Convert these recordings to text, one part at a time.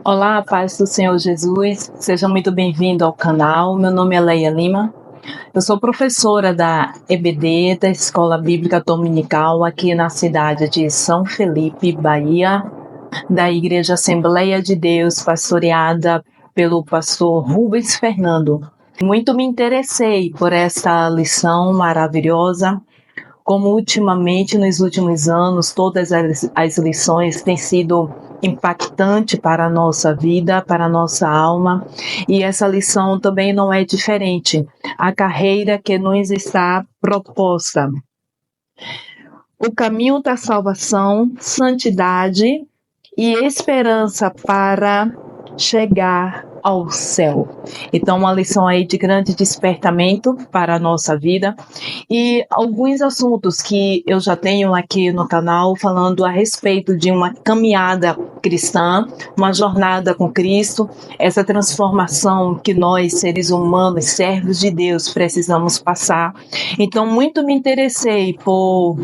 Olá, paz do Senhor Jesus, seja muito bem-vindo ao canal. Meu nome é Leia Lima, eu sou professora da EBD, da Escola Bíblica Dominical, aqui na cidade de São Felipe, Bahia, da Igreja Assembleia de Deus, pastoreada pelo pastor Rubens Fernando. Muito me interessei por esta lição maravilhosa. Como ultimamente, nos últimos anos, todas as lições têm sido impactantes para a nossa vida, para a nossa alma, e essa lição também não é diferente. A carreira que nos está proposta. O caminho da salvação, santidade e esperança para chegar ao céu. Então, uma lição aí de grande despertamento para a nossa vida e alguns assuntos que eu já tenho aqui no canal falando a respeito de uma caminhada cristã, uma jornada com Cristo, essa transformação que nós, seres humanos, servos de Deus, precisamos passar. Então, muito me interessei por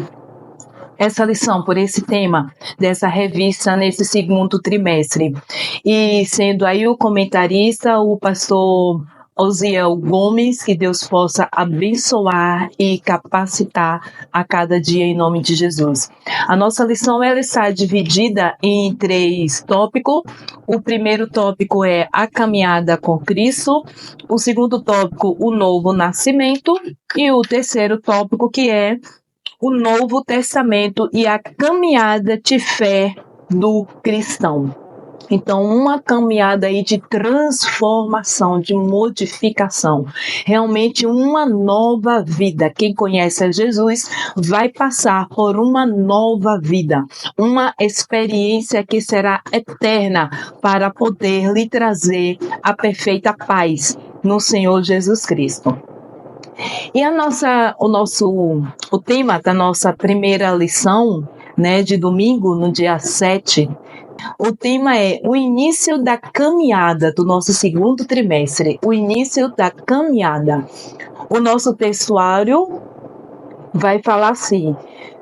essa lição, por esse tema dessa revista nesse segundo trimestre. E sendo aí o comentarista, o pastor Osiel Gomes, que Deus possa abençoar e capacitar a cada dia em nome de Jesus. A nossa lição ela está dividida em 3 tópicos. O primeiro tópico é a caminhada com Cristo, o segundo tópico, o novo nascimento, e o terceiro tópico que é o Novo Testamento e a caminhada de fé do cristão. Então, uma caminhada aí de transformação, de modificação. Realmente uma nova vida. Quem conhece a Jesus vai passar por uma nova vida. Uma experiência que será eterna para poder lhe trazer a perfeita paz no Senhor Jesus Cristo. E o tema da nossa primeira lição, de domingo, no dia 7, o tema é o início da caminhada do nosso segundo trimestre, o início da caminhada. O nosso textuário vai falar assim: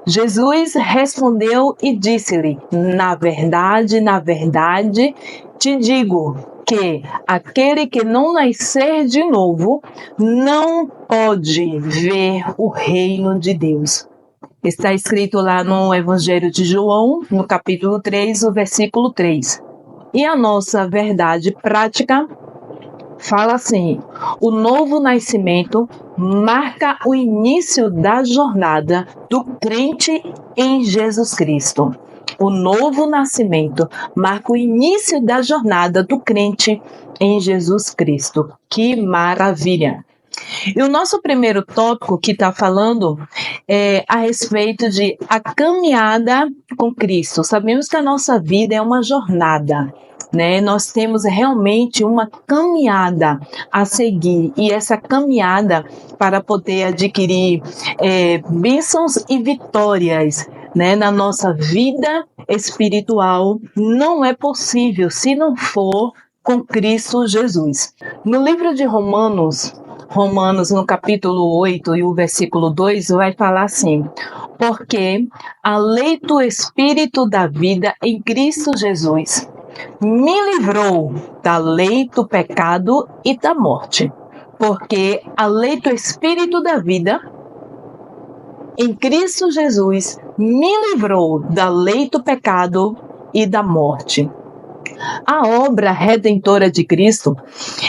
Jesus respondeu e disse-lhe, na verdade, te digo que aquele que não nascer de novo não pode ver o reino de Deus. Está escrito lá no Evangelho de João, no capítulo 3, o versículo 3. E a nossa verdade prática fala assim: o novo nascimento marca o início da jornada do crente em Jesus Cristo. O novo nascimento marca o início da jornada do crente em Jesus Cristo. Que maravilha! E o nosso primeiro tópico que está falando é a respeito de a caminhada com Cristo. Sabemos que a nossa vida é uma jornada, Nós temos realmente uma caminhada a seguir, e essa caminhada para poder adquirir bênçãos e vitórias na nossa vida espiritual não é possível se não for com Cristo Jesus. No livro de Romanos, no capítulo 8 e o versículo 2, vai falar assim: porque a lei do Espírito da vida em Cristo Jesus me livrou da lei do pecado e da morte. Porque a lei do Espírito da vida em Cristo Jesus me livrou da lei do pecado e da morte. A obra redentora de Cristo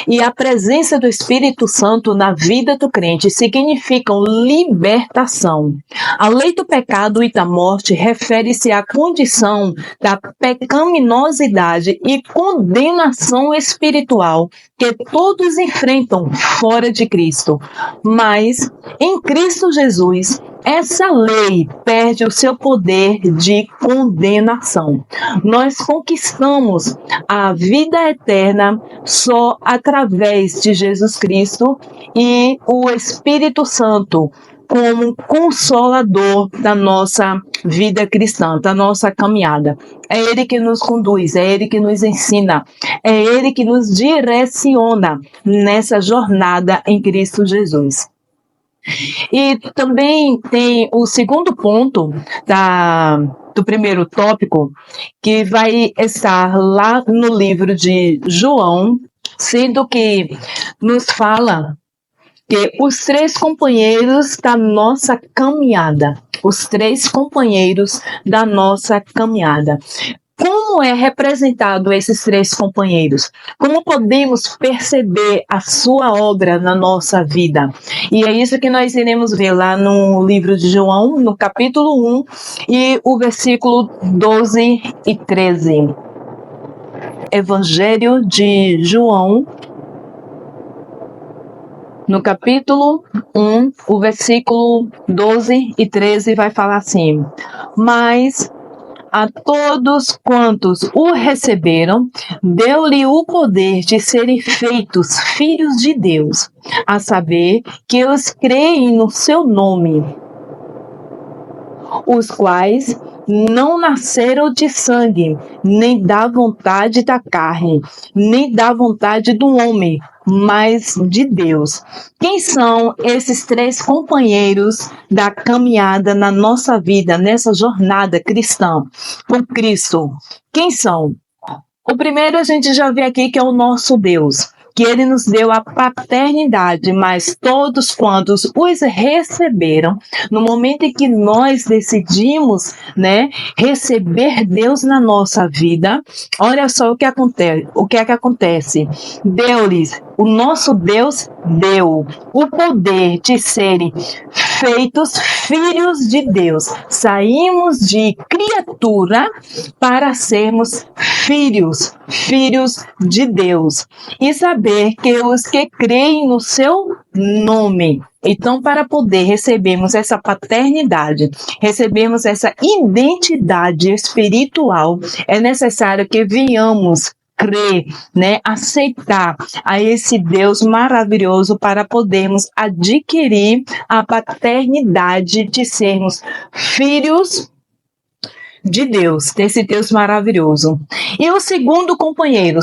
e a presença do Espírito Santo na vida do crente significam libertação. A lei do pecado e da morte refere-se à condição da pecaminosidade e condenação espiritual que todos enfrentam fora de Cristo. Mas, em Cristo Jesus, essa lei perde o seu poder de condenação. Nós conquistamos a vida eterna só através de Jesus Cristo e o Espírito Santo como consolador da nossa vida cristã, da nossa caminhada. É Ele que nos conduz, é Ele que nos ensina, é Ele que nos direciona nessa jornada em Cristo Jesus. E também tem o segundo ponto do primeiro tópico, que vai estar lá no livro de João, sendo que nos fala que os três companheiros da nossa caminhada, Como é representado esses três companheiros? Como podemos perceber a sua obra na nossa vida? E é isso que nós iremos ver lá no livro de João, no capítulo 1, e o versículo 12 e 13. Evangelho de João, no capítulo 1, o versículo 12 e 13 vai falar assim: Mas a todos quantos o receberam, deu-lhe o poder de serem feitos filhos de Deus, a saber, que os creem no seu nome, os quais não nasceram de sangue, nem da vontade da carne, nem da vontade do homem, mas de Deus. Quem são esses três companheiros da caminhada na nossa vida, nessa jornada cristã com Cristo? Quem são? O primeiro a gente já vê aqui que é o nosso Deus, que Ele nos deu a paternidade, mas todos quantos os receberam, no momento em que nós decidimos, receber Deus na nossa vida, olha só o que acontece. Deu-lhes, o nosso Deus deu o poder de serem feitos filhos de Deus. Saímos de criatura para sermos filhos de Deus. E saber que os que creem no seu nome. Então, para poder recebermos essa paternidade, recebermos essa identidade espiritual, é necessário que venhamos crer, aceitar a esse Deus maravilhoso para podermos adquirir a paternidade de sermos filhos de Deus, desse Deus maravilhoso. E o segundo companheiro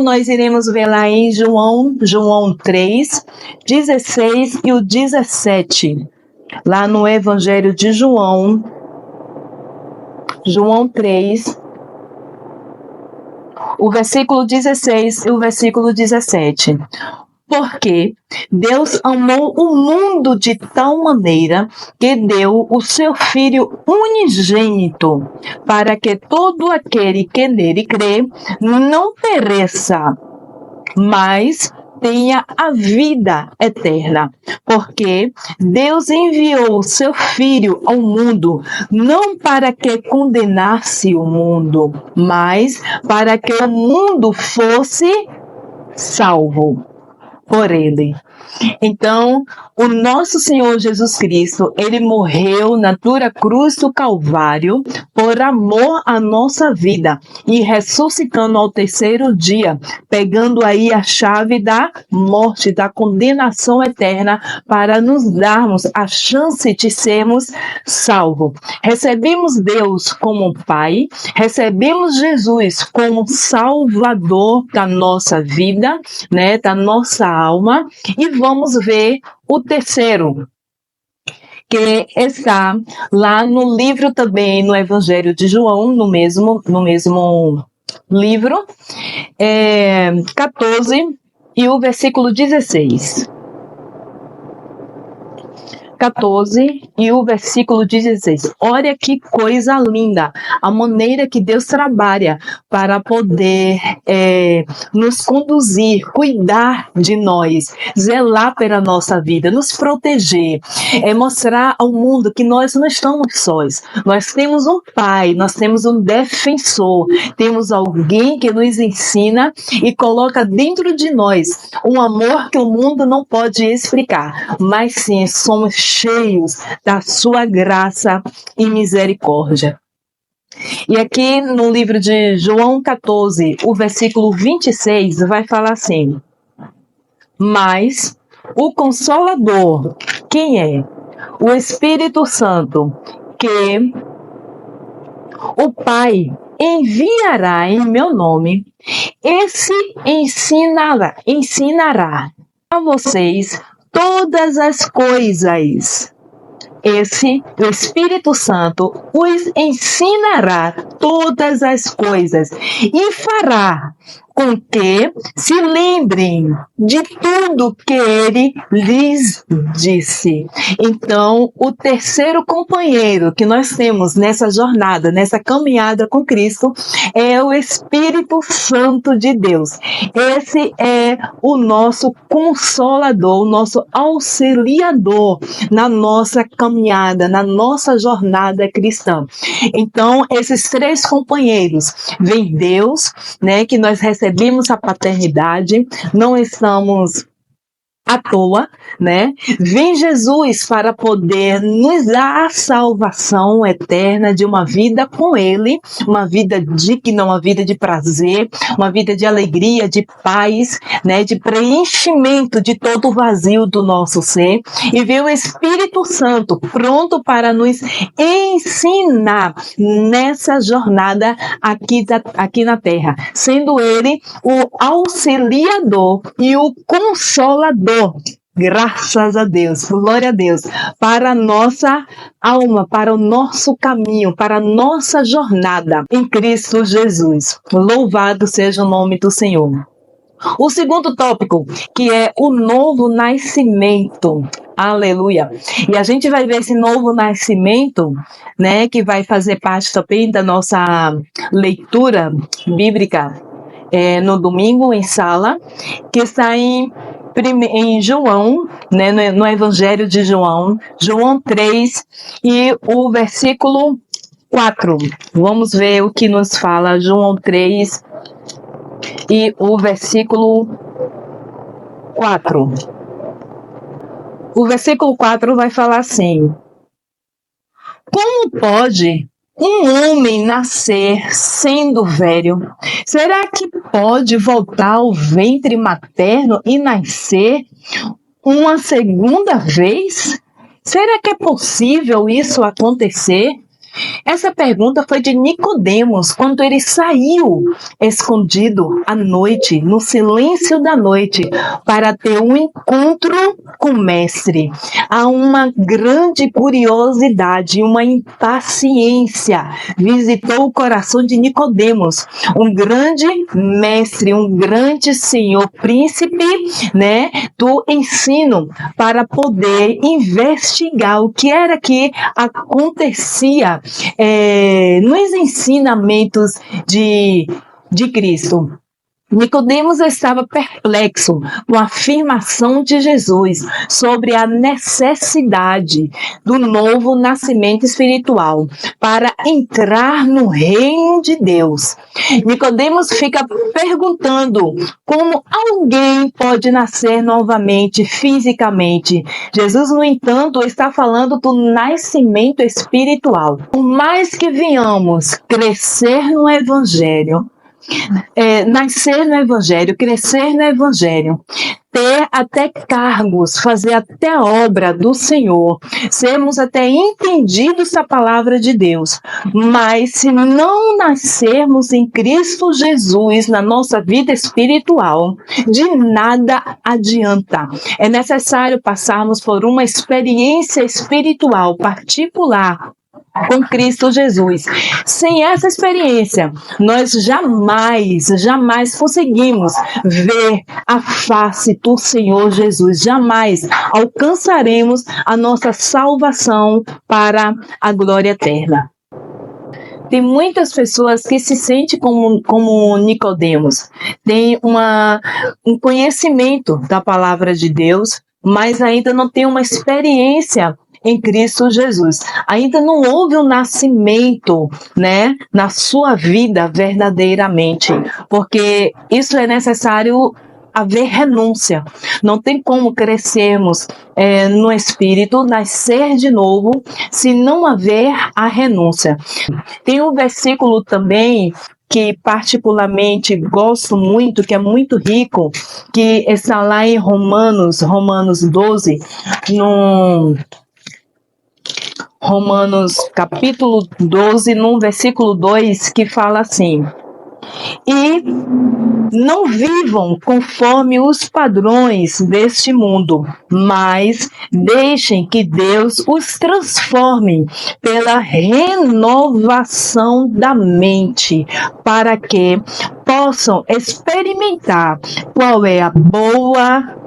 nós iremos ver lá em João 3, 16 e o 17. Lá no Evangelho de João 3, o versículo 16 e o versículo 17. Porque Deus amou o mundo de tal maneira que deu o seu Filho unigênito, para que todo aquele que nele crê não pereça, mas tenha a vida eterna. Porque Deus enviou o seu Filho ao mundo, não para que condenasse o mundo, mas para que o mundo fosse salvo por ele. Então, o nosso Senhor Jesus Cristo, ele morreu na dura cruz do Calvário por amor à nossa vida e ressuscitando ao terceiro dia, pegando aí a chave da morte, da condenação eterna, para nos darmos a chance de sermos salvos. Recebemos Deus como Pai, recebemos Jesus como Salvador da nossa vida, da nossa alma, e vamos ver o terceiro, que está lá no livro também, no Evangelho de João, no mesmo livro, 14 e o versículo 16. 14 e o versículo 16. Olha que coisa linda, a maneira que Deus trabalha para poder nos conduzir, cuidar de nós, zelar pela nossa vida, nos proteger, mostrar ao mundo que nós não estamos sós. Nós temos um Pai, nós temos um defensor, temos alguém que nos ensina e coloca dentro de nós um amor que o mundo não pode explicar, mas sim, somos cheios da sua graça e misericórdia. E aqui no livro de João 14, o versículo 26, vai falar assim: Mas o Consolador, quem é? O Espírito Santo, que o Pai enviará em meu nome, esse ensinará a vocês todas as coisas o Espírito Santo, os ensinará todas as coisas e fará com que se lembrem de tudo que ele lhes disse. Então, o terceiro companheiro que nós temos nessa jornada, nessa caminhada com Cristo, é o Espírito Santo de Deus. Esse é o nosso consolador, o nosso auxiliador na nossa caminhada, na nossa jornada cristã. Então, esses três companheiros, vem Deus, né, que nós recebemos a paternidade, não estamos à toa, né? Vem Jesus para poder nos dar a salvação eterna de uma vida com Ele, uma vida digna, uma vida de prazer, uma vida de alegria, de paz, né? De preenchimento de todo o vazio do nosso ser. E vem o Espírito Santo pronto para nos ensinar nessa jornada aqui na Terra, sendo Ele o auxiliador e o consolador. Graças a Deus, glória a Deus, para a nossa alma, para o nosso caminho, para a nossa jornada em Cristo Jesus. Louvado seja o nome do Senhor. O segundo tópico, que é o novo nascimento. Aleluia. E a gente vai ver esse novo nascimento, né, que vai fazer parte também da nossa leitura bíblica no domingo em sala, que está em João, né, no Evangelho de João, João 3 e o versículo 4. Vamos ver o que nos fala João 3 e o versículo 4. O versículo 4 vai falar assim: como pode um homem nascer sendo velho? Será que pode voltar ao ventre materno e nascer uma segunda vez? Será que é possível isso acontecer? Essa pergunta foi de Nicodemos, quando ele saiu escondido à noite, no silêncio da noite, para ter um encontro com o mestre. Há uma grande curiosidade, uma impaciência visitou o coração de Nicodemos, um grande mestre, um grande senhor, príncipe, né, do ensino, para poder investigar o que era que acontecia nos ensinamentos de Cristo. Nicodemos estava perplexo com a afirmação de Jesus sobre a necessidade do novo nascimento espiritual para entrar no reino de Deus. Nicodemos fica perguntando como alguém pode nascer novamente fisicamente. Jesus, no entanto, está falando do nascimento espiritual. Por mais que venhamos crescer no Evangelho, nascer no Evangelho, crescer no Evangelho, ter até cargos, fazer até a obra do Senhor, sermos até entendidos da palavra de Deus, mas se não nascermos em Cristo Jesus na nossa vida espiritual, de nada adianta. É necessário passarmos por uma experiência espiritual particular com Cristo Jesus. Sem essa experiência, nós jamais conseguimos ver a face do Senhor Jesus. Jamais alcançaremos a nossa salvação para a glória eterna. Tem muitas pessoas que se sentem como Nicodemos, tem um conhecimento da palavra de Deus, mas ainda não tem uma experiência em Cristo Jesus. Ainda não houve um nascimento, né, na sua vida verdadeiramente, porque isso é necessário haver renúncia. Não tem como crescermos no Espírito, nascer de novo, se não haver a renúncia. Tem um versículo também que particularmente gosto muito, que é muito rico, que está lá em Romanos 12, Romanos capítulo 12, no versículo 2, que fala assim: e não vivam conforme os padrões deste mundo, mas deixem que Deus os transforme pela renovação da mente, para que possam experimentar qual é a boa,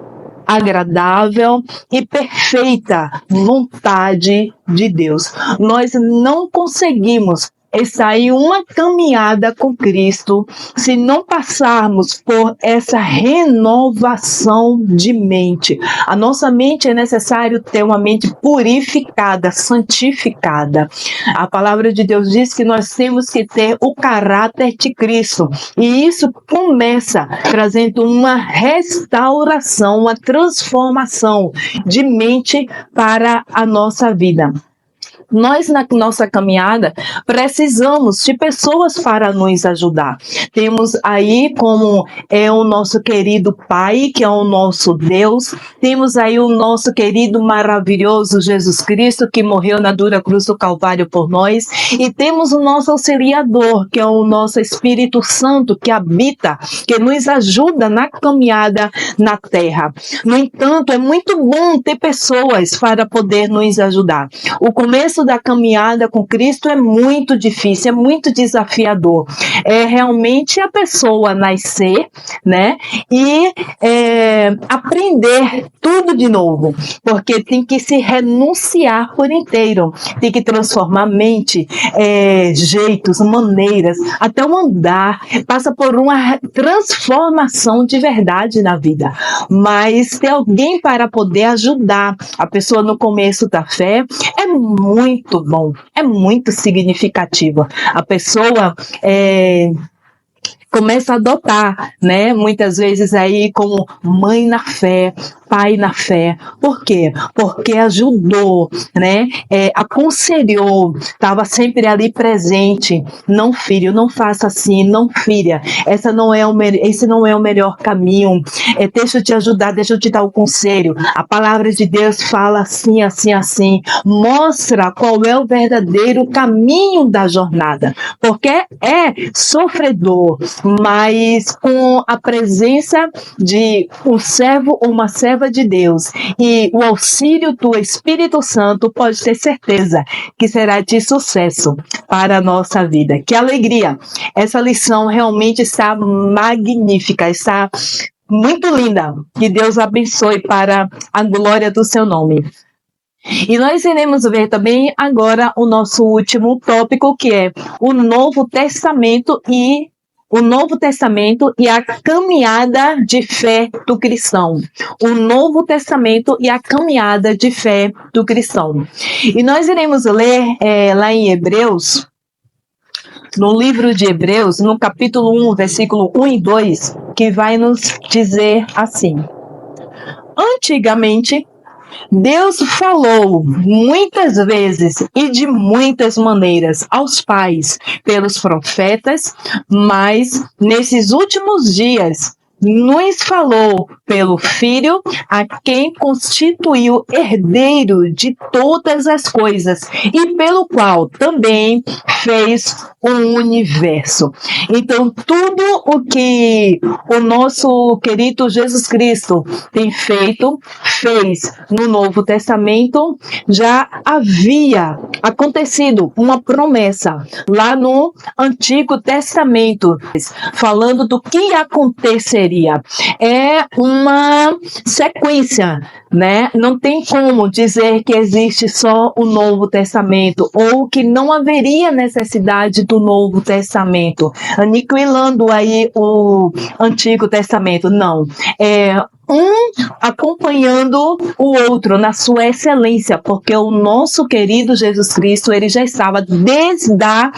agradável e perfeita vontade de Deus. Nós não conseguimos estar em uma caminhada com Cristo se não passarmos por essa renovação de mente. A nossa mente é necessário ter uma mente purificada, santificada. A palavra de Deus diz que nós temos que ter o caráter de Cristo, e isso começa trazendo uma restauração, uma transformação de mente para a nossa vida. Nós, na nossa caminhada, precisamos de pessoas para nos ajudar. Temos aí como o nosso querido Pai, que é o nosso Deus. Temos aí o nosso querido, maravilhoso Jesus Cristo, que morreu na dura cruz do Calvário por nós. E temos o nosso auxiliador, que é o nosso Espírito Santo, que habita, que nos ajuda na caminhada na terra. No entanto, é muito bom ter pessoas para poder nos ajudar. O começo da caminhada com Cristo é muito difícil, é muito desafiador. É realmente a pessoa nascer, né, e aprender tudo de novo, porque tem que se renunciar por inteiro, tem que transformar a mente, jeitos, maneiras, até o andar, passa por uma transformação de verdade na vida. Mas ter alguém para poder ajudar a pessoa no começo da fé é muito bom, é muito significativo. A pessoa começa a adotar, né? Muitas vezes aí como mãe na fé, pai na fé. Por quê? Porque ajudou, né? Aconselhou, estava sempre ali presente. Não, filho, não faça assim, não, filha. Esse não é o melhor caminho. Deixa eu te ajudar, deixa eu te dar o conselho. A palavra de Deus fala assim, assim, assim. Mostra qual é o verdadeiro caminho da jornada. Porque é sofredor, mas com a presença de um servo ou uma serva de Deus e o auxílio do Espírito Santo, pode ter certeza que será de sucesso para a nossa vida. Que alegria! Essa lição realmente está magnífica, está muito linda. Que Deus abençoe para a glória do seu nome. E nós iremos ver também agora o nosso último tópico, que é o Novo Testamento e a caminhada de fé do cristão. O Novo Testamento e a caminhada de fé do cristão. E nós iremos ler lá em Hebreus, no livro de Hebreus, no capítulo 1, versículo 1 e 2, que vai nos dizer assim: antigamente, Deus falou muitas vezes e de muitas maneiras aos pais pelos profetas, mas nesses últimos dias nos falou pelo Filho, a quem constituiu herdeiro de todas as coisas e pelo qual também fez o universo. Então, tudo o que o nosso querido Jesus Cristo tem fez no Novo Testamento, já havia acontecido uma promessa lá no Antigo Testamento, falando do que aconteceria. É uma sequência, né? Não tem como dizer que existe só o Novo Testamento ou que não haveria necessidade do Novo Testamento, aniquilando aí o Antigo Testamento. Não, um acompanhando o outro na sua excelência, porque o nosso querido Jesus Cristo, ele já estava desde a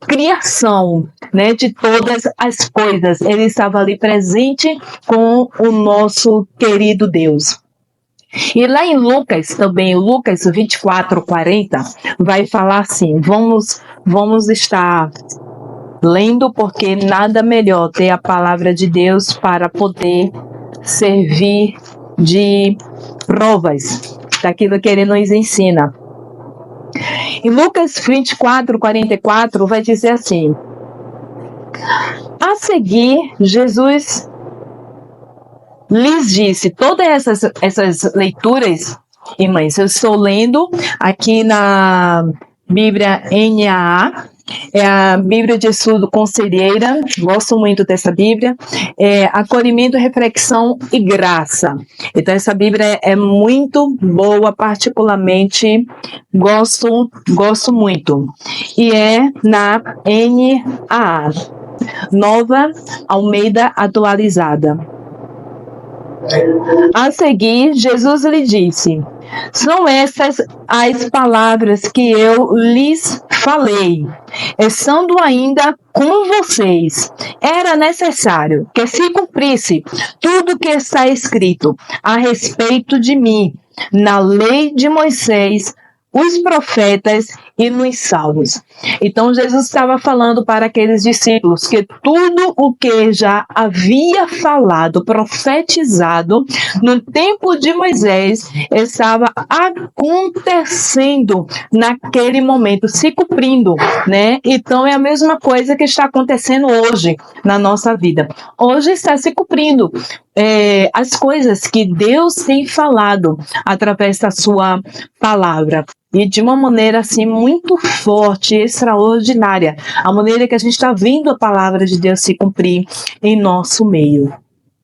criação, né, de todas as coisas. Ele estava ali presente com o nosso querido Deus. E lá em Lucas também, Lucas 24:40, vai falar assim, vamos estar lendo, porque nada melhor ter a palavra de Deus para poder servir de provas daquilo que ele nos ensina. Em Lucas 24:44 vai dizer assim: A seguir, Jesus lhes disse, todas essas leituras, irmãs, eu estou lendo aqui na Bíblia NAA, é a Bíblia de Estudo Conselheira, gosto muito dessa Bíblia, Acolhimento, Reflexão e Graça. Então essa Bíblia é muito boa, particularmente gosto muito. E é na NAA, Nova Almeida Atualizada. A seguir, Jesus lhe disse, são essas as palavras que eu lhes falei, estando ainda com vocês. Era necessário que se cumprisse tudo que está escrito a respeito de mim, na lei de Moisés, os profetas e nos salmos. Então Jesus estava falando para aqueles discípulos que tudo o que já havia falado, profetizado no tempo de Moisés, estava acontecendo naquele momento, se cumprindo, né? Então é a mesma coisa que está acontecendo hoje na nossa vida. Hoje está se cumprindo as coisas que Deus tem falado através da sua palavra. E de uma maneira assim muito forte, extraordinária. A maneira que a gente está vendo a palavra de Deus se cumprir em nosso meio.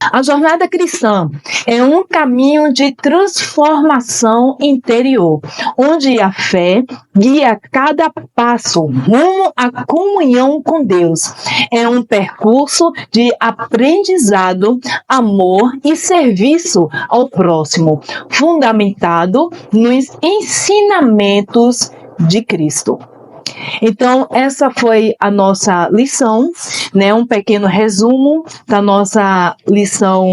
A jornada cristã é um caminho de transformação interior, onde a fé guia cada passo rumo à comunhão com Deus. É um percurso de aprendizado, amor e serviço ao próximo, fundamentado nos ensinamentos de Cristo. Então, essa foi a nossa lição, né? Um pequeno resumo da nossa lição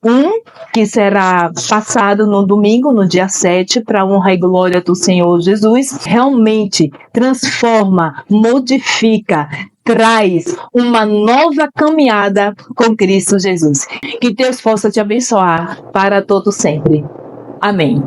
1, que será passado no domingo, no dia 7, para a honra e glória do Senhor Jesus. Realmente transforma, modifica, traz uma nova caminhada com Cristo Jesus. Que Deus possa te abençoar para todo sempre. Amém.